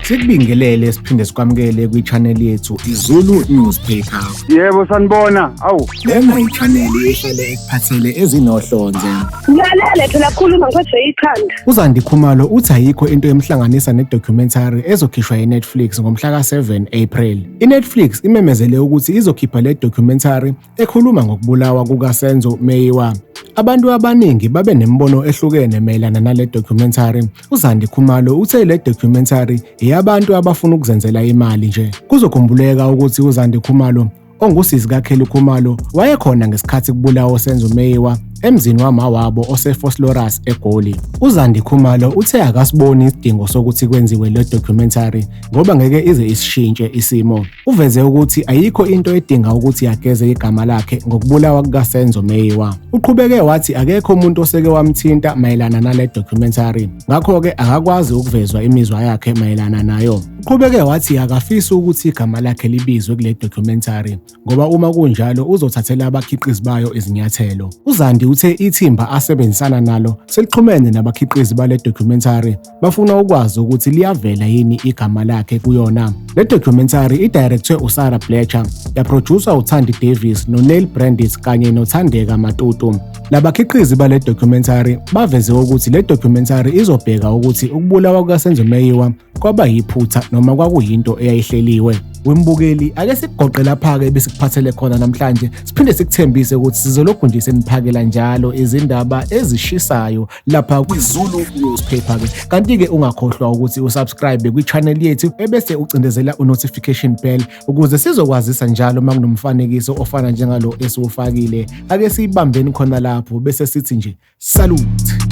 Sikubingelele siphinde sikwamukele kwi-channel yethu iZulu Newspaper. Yebo sanibona. Awu. Lena i-channel ehlele ekuphathele ezinohlonze. Ngilalele phela khuluma ngiphethe ikhanda. UZandie Khumalo uthi ayikho into emhlanganisa ne-documentary ezokhishwa yi-Netflix ngomhla ka-7 April. I-Netflix imemezele ukuthi izokhipha le documentary ekhuluma ngokubulawa kukaSenzo Meyiwa. Abantu abaningi babe nembono ehlukene mayelana nale documentary. UZandie Khumalo uthe le documentary iyabantu abafuna ukuzenzela imali nje. Kuzokhumbuleka ukuthi uZandie Khumalo ongusisi kaKheli Khumalo wayekhona ngesikhathi kubulawa uSenzo Meyiwa emzini wamawabo oseFosloras eGoli. UZandie Khumalo uthe akasiboni isidingo sokuthi kwenziwe le documentary ngoba ngeke ize isishintshe isimo. Uveze ukuthi ayikho into edinga ukuthi yageze igama lakhe ngokubulawa kukaSenzo Meyiwa. Uqhubeke wathi akekho umuntu oseke wamthinta mayelana nale documentary, ngakho-ke akakwazi ukuvezwa imizwa yakhe mayelana nayo. Uqhubeke wathi akafisi ukuthi igama lakhe libizwe kule documentary ngoba uma kunjalo uzothathela abakhiqizi bayo izinyathelo. UZandie uthe ithimba asebenzisana nalo selixhumene nabakhiqizi bale documentary bafuna ukwazi ukuthi liyavela yini igama lakhe kuyona. Le documentary idirectwe uSarah Blecher, yaproducer uThandi Davis noNeil Brandis kanye noThandeka Matutu. Labakhiqizi bale documentary baveze ukuthi le documentary izobheka ukuthi ukubulawa kukaSenzo Meyiwa kwaba yiphutha noma kwakuyinto eyayihleliwe. Wembukeli ake sikugoqe lapha-ke besikuphathele khona namhlanje, siphinde sikuthembise ukuthi sizolokhu nje seniphakela njalo izindaba ezishisayo lapha kwiZulu Newspaper-ke. Kanti-ke ungakhohlwa ukuthi usubscribe kwi-channel yethu ebese ucindezela u-notification bell ukuze sizokwazisa njalo uma kunomfanekiso ofana njengalo esiwufakile. Ake siyibambeni khona lapho bese sithi nje salute.